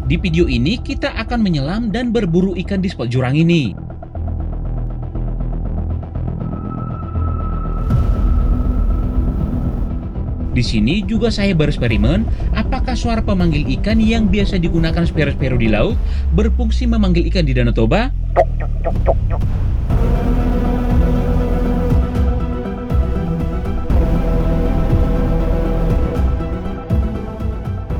Di video ini kita akan menyelam dan berburu ikan di spot jurang ini. Di sini juga saya bereksperimen apakah suara pemanggil ikan yang biasa digunakan spero-spero di laut berfungsi memanggil ikan di Danau Toba.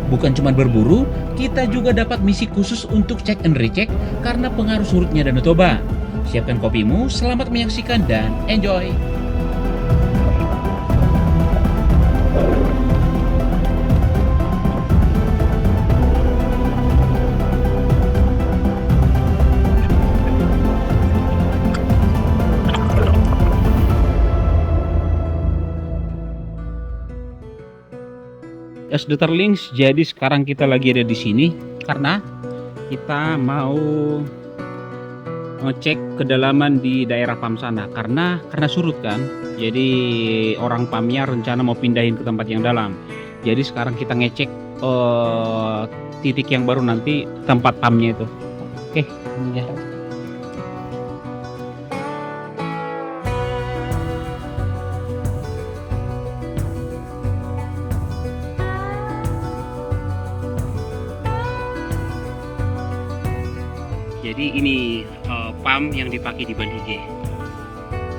Bukan cuma berburu, kita juga dapat misi khusus untuk cek and recheck karena pengaruh surutnya Danau Toba. Siapkan kopimu, selamat menyaksikan dan enjoy! Yes, Dutterlings, jadi sekarang kita lagi ada di sini karena kita mau ngecek kedalaman di daerah PAM sana karena surut kan. Jadi orang PAM-nya rencana mau pindahin ke tempat yang dalam. Jadi sekarang kita ngecek titik yang baru nanti tempat PAM-nya itu. Oke, ini ya. Jadi ini PAM yang dipakai di Bandige.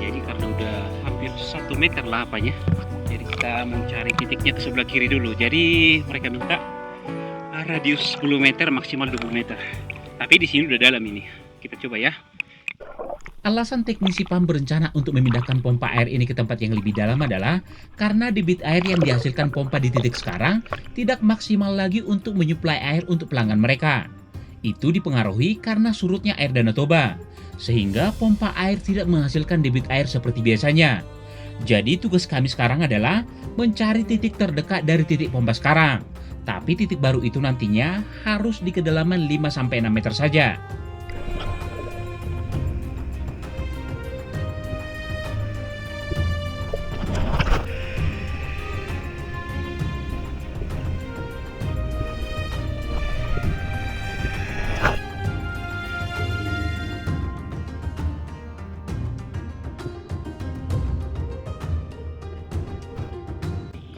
Jadi karena udah hampir 1 meter lah apanya. Jadi kita mau cari titiknya ke sebelah kiri dulu. Jadi mereka minta radius 10 meter maksimal 20 meter. Tapi di sini udah dalam ini. Kita coba ya. Alasan teknisi PAM berencana untuk memindahkan pompa air ini ke tempat yang lebih dalam adalah karena debit air yang dihasilkan pompa di titik sekarang tidak maksimal lagi untuk menyuplai air untuk pelanggan mereka. Itu dipengaruhi karena surutnya air Danau Toba, sehingga pompa air tidak menghasilkan debit air seperti biasanya. Jadi tugas kami sekarang adalah mencari titik terdekat dari titik pompa sekarang. Tapi titik baru itu nantinya harus di kedalaman 5-6 meter saja.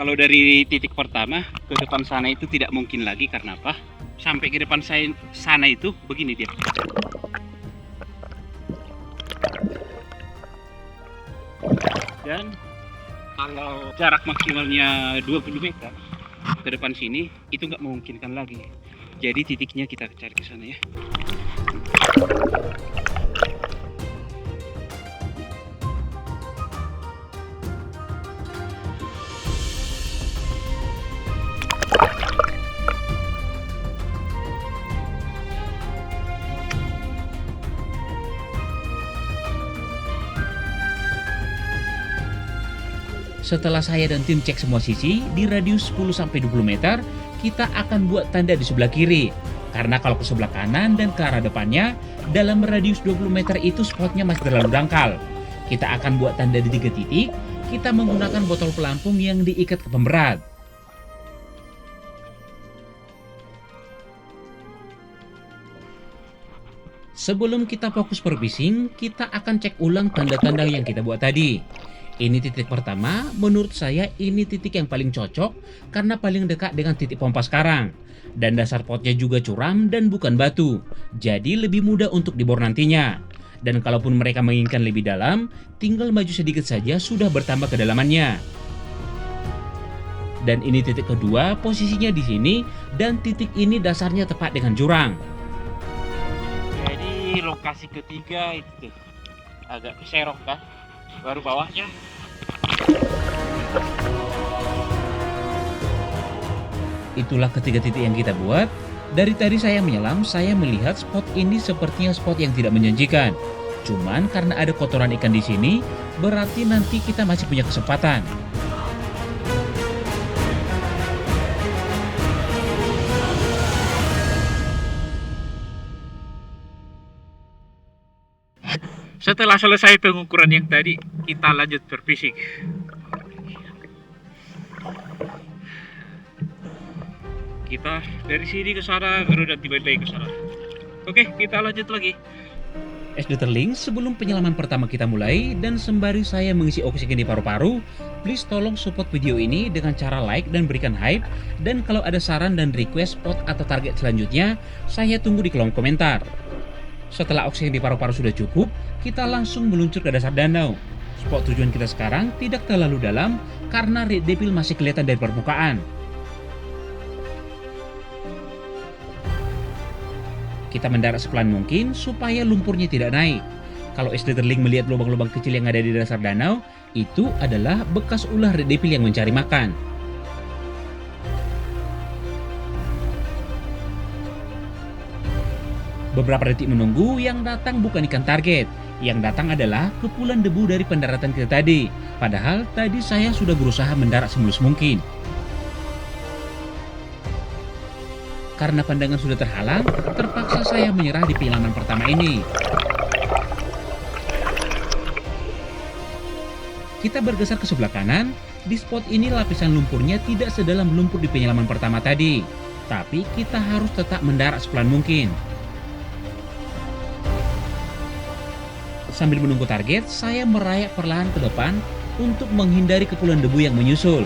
Kalau dari titik pertama ke depan sana itu tidak mungkin lagi karena apa? Sampai ke depan sana itu begini dia. Dan kalau jarak maksimalnya 20 meter ke depan sini itu nggak memungkinkan lagi. Jadi titiknya kita cari ke sana ya. Setelah saya dan tim cek semua sisi, di radius 10-20 meter, kita akan buat tanda di sebelah kiri. Karena kalau ke sebelah kanan dan ke arah depannya, dalam radius 20 meter itu spotnya masih terlalu dangkal. Kita akan buat tanda di 3 titik, kita menggunakan botol pelampung yang diikat ke pemberat. Sebelum kita fokus perfishing, kita akan cek ulang tanda-tanda yang kita buat tadi. Ini titik pertama, menurut saya ini titik yang paling cocok karena paling dekat dengan titik pompa sekarang. Dan dasar potnya juga curam dan bukan batu, jadi lebih mudah untuk dibor nantinya. Dan kalaupun mereka menginginkan lebih dalam, tinggal maju sedikit saja sudah bertambah kedalamannya. Dan ini titik kedua, posisinya di sini, dan titik ini dasarnya tepat dengan jurang. Jadi lokasi ketiga itu agak keserok kan? Baru bawahnya. Itulah ketiga titik yang kita buat. Dari tadi saya menyelam, saya melihat spot ini sepertinya spot yang tidak menjanjikan. Cuman karena ada kotoran ikan di sini, berarti nanti kita masih punya kesempatan. Setelah selesai pengukuran yang tadi, kita lanjut berfishing. kita dari sini ke sana, baru nanti balik lagi ke sana. Oke, kita lanjut lagi. Terling, sebelum penyelaman pertama kita mulai dan sembari saya mengisi oksigen di paru-paru, please tolong support video ini dengan cara like dan berikan hype. Dan kalau ada saran dan request spot atau target selanjutnya, saya tunggu di kolom komentar. Setelah oksigen di paru-paru sudah cukup, kita langsung meluncur ke dasar danau. Spot tujuan kita sekarang tidak terlalu dalam karena Red Devil masih kelihatan dari permukaan. Kita mendarat sepelan mungkin supaya lumpurnya tidak naik. Kalau Terling melihat lubang-lubang kecil yang ada di dasar danau, itu adalah bekas ulah Red Devil yang mencari makan. Beberapa detik menunggu, yang datang bukan ikan target. Yang datang adalah kepulan debu dari pendaratan kita tadi. Padahal tadi saya sudah berusaha mendarat semulus mungkin. Karena pandangan sudah terhalang, terpaksa saya menyerah di penyelaman pertama ini. Kita bergeser ke sebelah kanan. Di spot ini lapisan lumpurnya tidak sedalam lumpur di penyelaman pertama tadi. Tapi kita harus tetap mendarat sepelan mungkin. Sambil menunggu target, saya merayap perlahan ke depan untuk menghindari kepulan debu yang menyusul.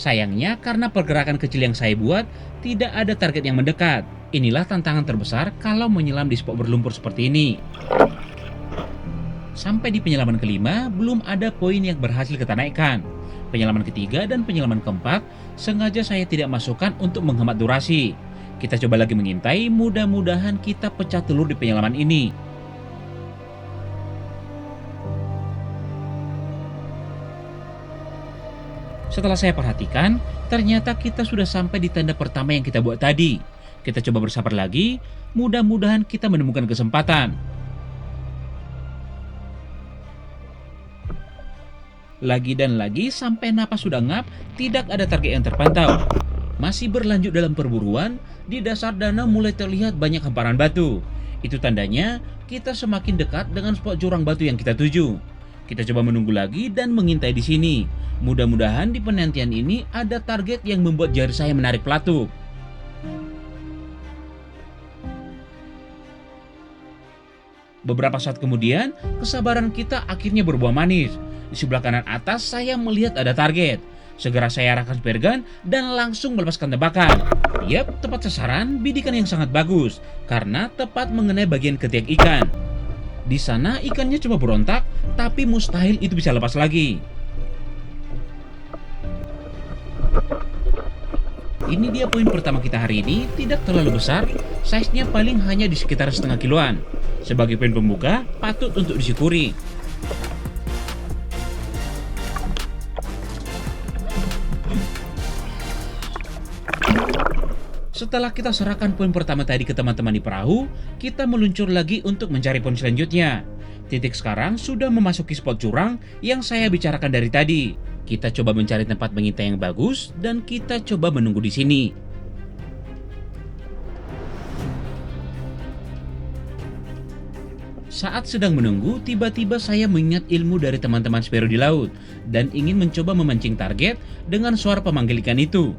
Sayangnya karena pergerakan kecil yang saya buat, tidak ada target yang mendekat. Inilah tantangan terbesar kalau menyelam di spot berlumpur seperti ini. Sampai di penyelaman kelima, belum ada poin yang berhasil kita naikkan. Penyelaman ketiga dan penyelaman keempat, sengaja saya tidak masukkan untuk menghemat durasi. Kita coba lagi mengintai, mudah-mudahan kita pecah telur di penyelaman ini. Setelah saya perhatikan, ternyata kita sudah sampai di tanda pertama yang kita buat tadi. Kita coba bersabar lagi, mudah-mudahan kita menemukan kesempatan. Lagi dan lagi sampai napas sudah ngap, tidak ada target yang terpantau. Masih berlanjut dalam perburuan, di dasar danau mulai terlihat banyak hamparan batu. Itu tandanya kita semakin dekat dengan spot jurang batu yang kita tuju. Kita coba menunggu lagi dan mengintai di sini. Mudah-mudahan di penantian ini ada target yang membuat jari saya menarik pelatuk. Beberapa saat kemudian, kesabaran kita akhirnya berbuah manis. Di sebelah kanan atas saya melihat ada target. Segera saya arahkan spear gun dan langsung melepaskan tembakan. Yap, tepat sasaran, bidikan yang sangat bagus karena tepat mengenai bagian ketiak ikan. Di sana ikannya coba berontak, tapi mustahil itu bisa lepas lagi. Ini dia poin pertama kita hari ini, tidak terlalu besar, size-nya paling hanya di sekitar setengah kiloan. Sebagai poin pembuka, patut untuk disyukuri. Setelah kita serahkan poin pertama tadi ke teman-teman di perahu, kita meluncur lagi untuk mencari poin selanjutnya. Titik sekarang sudah memasuki spot jurang yang saya bicarakan dari tadi. Kita coba mencari tempat mengintai yang bagus dan kita coba menunggu di sini. Saat sedang menunggu, tiba-tiba saya mengingat ilmu dari teman-teman Sparrow di laut dan ingin mencoba memancing target dengan suara pemanggil ikan itu.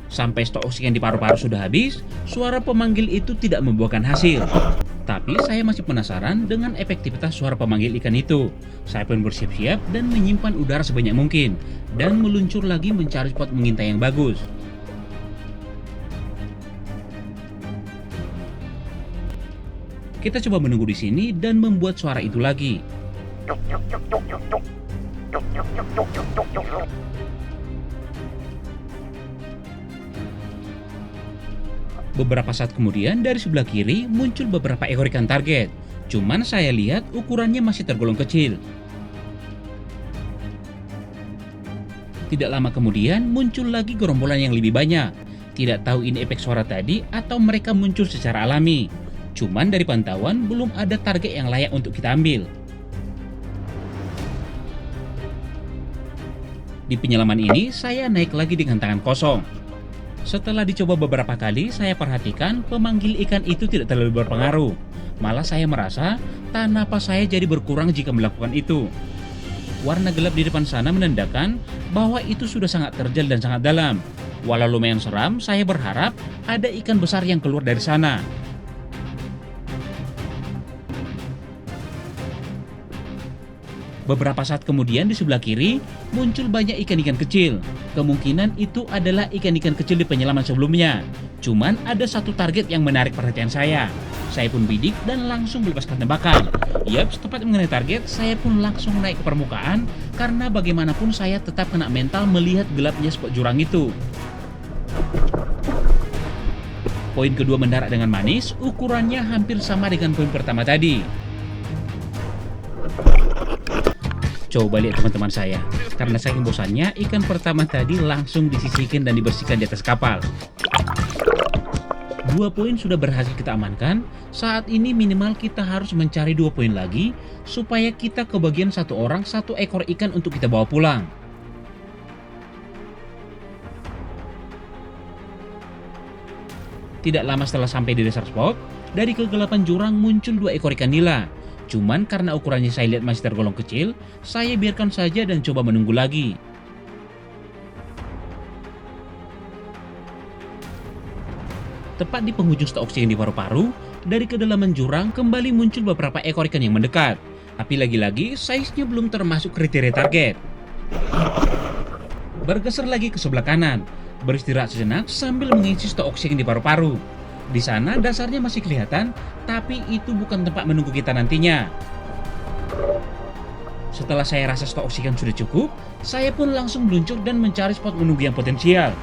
Sampai stok oksigen di paru-paru sudah habis, suara pemanggil itu tidak membuahkan hasil. Tapi saya masih penasaran dengan efektivitas suara pemanggil ikan itu. Saya pun bersiap-siap dan menyimpan udara sebanyak mungkin, dan meluncur lagi mencari spot mengintai yang bagus. Kita coba menunggu di sini dan membuat suara itu lagi. Beberapa saat kemudian dari sebelah kiri muncul beberapa ekor ikan target. Cuman saya lihat ukurannya masih tergolong kecil. Tidak lama kemudian muncul lagi gerombolan yang lebih banyak. Tidak tahu ini efek suara tadi atau mereka muncul secara alami. Cuman dari pantauan belum ada target yang layak untuk kita ambil. Di penyelaman ini saya naik lagi dengan tangan kosong. Setelah dicoba beberapa kali, saya perhatikan pemanggil ikan itu tidak terlalu berpengaruh. Malah saya merasa tahan napas saya jadi berkurang jika melakukan itu. Warna gelap di depan sana menandakan bahwa itu sudah sangat terjal dan sangat dalam. Walau lumayan seram, saya berharap ada ikan besar yang keluar dari sana. Beberapa saat kemudian di sebelah kiri muncul banyak ikan-ikan kecil. Kemungkinan itu adalah ikan-ikan kecil di penyelaman sebelumnya. Cuman ada satu target yang menarik perhatian saya. Saya pun bidik dan langsung melepaskan tembakan. Yap, tepat mengenai target, saya pun langsung naik ke permukaan karena bagaimanapun saya tetap kena mental melihat gelapnya spot jurang itu. Poin kedua mendarat dengan manis, ukurannya hampir sama dengan poin pertama tadi. Coba lihat teman-teman saya, karena saking bosannya, ikan pertama tadi langsung disisihkan dan dibersihkan di atas kapal. 2 poin sudah berhasil kita amankan, saat ini minimal kita harus mencari 2 poin lagi, supaya kita kebagian satu orang 1 ekor ikan untuk kita bawa pulang. Tidak lama setelah sampai di dasar spot, dari kegelapan jurang muncul 2 ekor ikan nila. Cuman karena ukurannya saya lihat masih tergolong kecil, saya biarkan saja dan coba menunggu lagi. Tepat di penghujung stok oksigen di paru-paru, dari kedalaman jurang kembali muncul beberapa ekor ikan yang mendekat. Tapi lagi-lagi, size-nya belum termasuk kriteria target. Bergeser lagi ke sebelah kanan, beristirahat sejenak sambil mengisi stok oksigen di paru-paru. Di sana dasarnya masih kelihatan, tapi itu bukan tempat menunggu kita nantinya. Setelah saya rasa stok oksigen sudah cukup, saya pun langsung meluncur dan mencari spot menunggu yang potensial.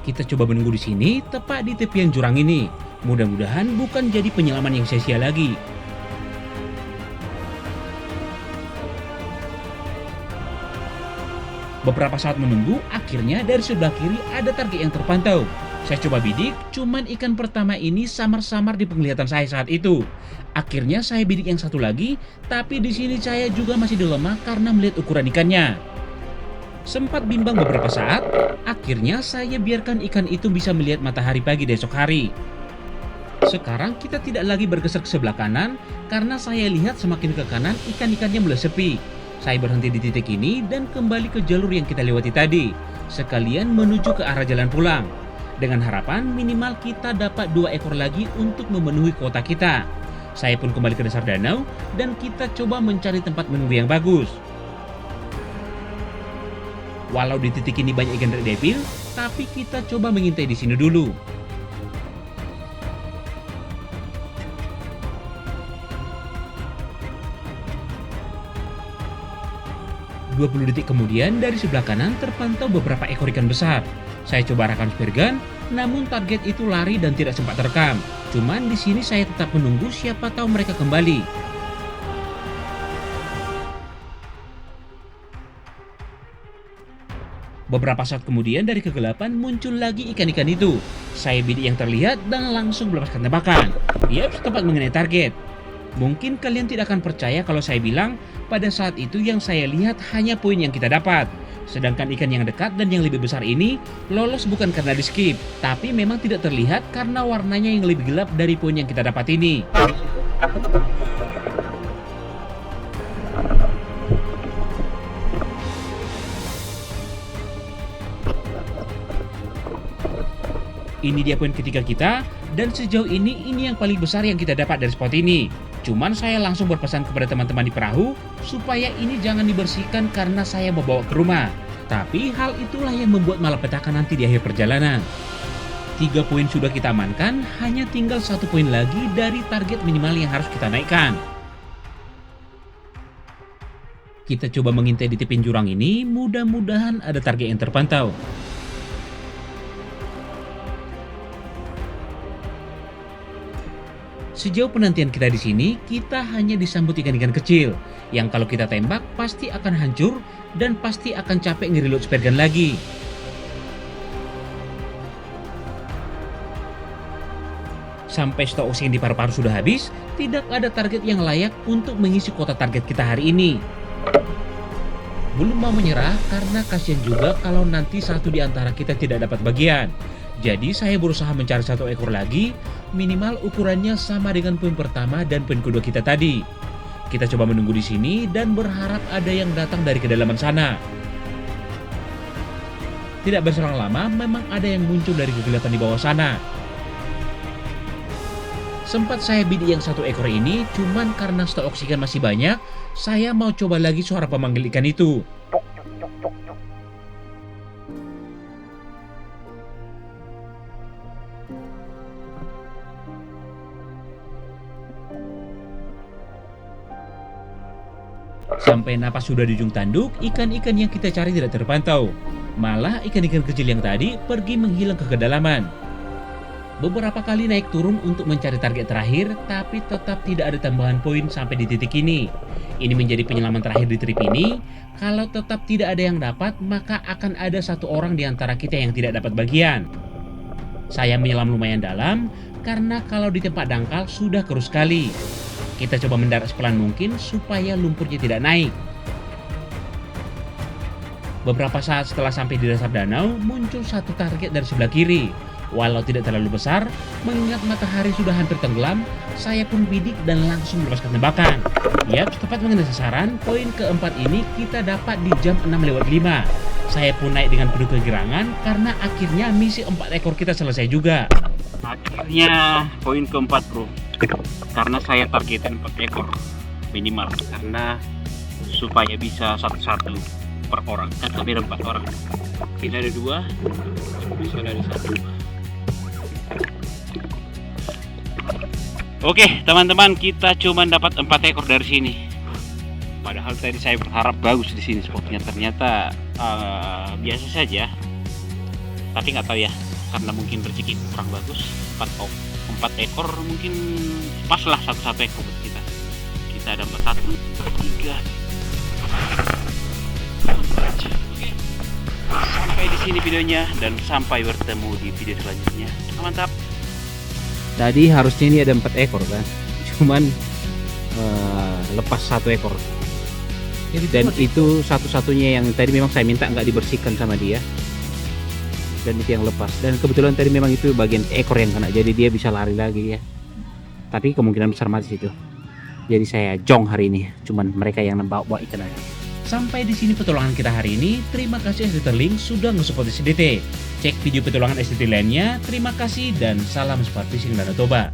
Kita coba menunggu di sini, tepat di tepian jurang ini. Mudah-mudahan bukan jadi penyelaman yang sia-sia lagi. Beberapa saat menunggu, akhirnya dari sebelah kiri ada target yang terpantau. Saya coba bidik, cuman ikan pertama ini samar-samar di penglihatan saya saat itu. Akhirnya saya bidik yang satu lagi, tapi di sini saya juga masih dilema karena melihat ukuran ikannya. Sempat bimbang beberapa saat, akhirnya saya biarkan ikan itu bisa melihat matahari pagi di esok hari. Sekarang kita tidak lagi bergeser ke sebelah kanan, karena saya lihat semakin ke kanan ikan-ikannya mulai sepi. Saya berhenti di titik ini dan kembali ke jalur yang kita lewati tadi, sekalian menuju ke arah jalan pulang. Dengan harapan minimal kita dapat 2 ekor lagi untuk memenuhi kuota kita. Saya pun kembali ke dasar danau dan kita coba mencari tempat menunggu yang bagus. Walau di titik ini banyak ikan red devil, tapi kita coba mengintai di sini dulu. 20 detik kemudian dari sebelah kanan terpantau beberapa ekor ikan besar. Saya coba arahkan spear gun, namun target itu lari dan tidak sempat terekam. Cuman di sini saya tetap menunggu, siapa tahu mereka kembali. Beberapa saat kemudian dari kegelapan muncul lagi ikan-ikan itu. Saya bidik yang terlihat dan langsung melepaskan tembakan. Yap, tepat mengenai target. Mungkin kalian tidak akan percaya kalau saya bilang pada saat itu yang saya lihat hanya poin yang kita dapat. Sedangkan ikan yang dekat dan yang lebih besar ini lolos bukan karena di skip, tapi memang tidak terlihat karena warnanya yang lebih gelap dari poin yang kita dapat ini. Ini dia poin ketiga kita, dan sejauh ini yang paling besar yang kita dapat dari spot ini. Cuman saya langsung berpesan kepada teman-teman di perahu supaya ini jangan dibersihkan karena saya mau bawa ke rumah. Tapi hal itulah yang membuat malapetaka nanti di akhir perjalanan. 3 poin sudah kita amankan, hanya tinggal 1 poin lagi dari target minimal yang harus kita naikkan. Kita coba mengintai di tepi jurang ini, mudah-mudahan ada target yang terpantau. Sejauh penantian kita di sini, kita hanya disambut ikan-ikan kecil, yang kalau kita tembak pasti akan hancur dan pasti akan capek nge-reload spear gun lagi. Sampai stok oksigen di paru-paru sudah habis, tidak ada target yang layak untuk mengisi kuota target kita hari ini. Belum mau menyerah karena kasihan juga kalau nanti satu di antara kita tidak dapat bagian. Jadi saya berusaha mencari satu ekor lagi, minimal ukurannya sama dengan poin pertama dan poin kedua kita tadi. Kita coba menunggu di sini dan berharap ada yang datang dari kedalaman sana. Tidak berselang lama, memang ada yang muncul dari kegelapan di bawah sana. Sempat saya bidik yang satu ekor ini, cuman karena stok oksigen masih banyak, saya mau coba lagi suara pemanggil ikan itu. Sampai napas sudah di ujung tanduk, ikan-ikan yang kita cari tidak terpantau. Malah ikan-ikan kecil yang tadi pergi menghilang ke kedalaman. Beberapa kali naik turun untuk mencari target terakhir, tapi tetap tidak ada tambahan poin sampai di titik ini. Ini menjadi penyelaman terakhir di trip ini. Kalau tetap tidak ada yang dapat, maka akan ada satu orang di antara kita yang tidak dapat bagian. Saya menyelam lumayan dalam, karena kalau di tempat dangkal sudah keruh sekali. Kita coba mendarat sepelan mungkin supaya lumpurnya tidak naik. Beberapa saat setelah sampai di dasar danau, muncul satu target dari sebelah kiri. Walau tidak terlalu besar, mengingat matahari sudah hampir tenggelam, saya pun bidik dan langsung melepaskan tembakan. Yap, tepat mengenai sasaran, poin keempat ini kita dapat di jam 6:05. Saya pun naik dengan penuh kegirangan karena akhirnya misi 4 ekor kita selesai juga. Akhirnya poin keempat bro, karena saya targetin 4 ekor minimal, karena supaya bisa satu-satu per orang, kan kami ada 4 orang, ini ada 2, bisa ada 1. Oke teman-teman, kita cuma dapat 4 ekor dari sini. Padahal tadi saya berharap bagus di sini spotnya, ternyata biasa saja. Tapi nggak tahu ya, karena mungkin rezeki kurang bagus. 4 ekor mungkin pas lah satu ekor buat kita. Kita dapat 1, 3, 4. Oke, sampai di sini videonya dan sampai bertemu di video selanjutnya. Mantap. Tadi harusnya ini ada 4 ekor kan, cuman lepas 1 ekor. Dan itu satu-satunya yang tadi memang saya minta nggak dibersihkan sama dia, dan itu yang lepas. Dan kebetulan tadi memang itu bagian ekor yang kena, jadi dia bisa lari lagi ya. Tapi kemungkinan besar mati situ. Jadi saya jong hari ini, cuman mereka yang bawa ikan aja. Sampai di sini petualangan kita hari ini. Terima kasih SDT Link sudah nge-support SDT. Cek video petualangan SDT lainnya. Terima kasih dan salam sport fishing Danau Toba.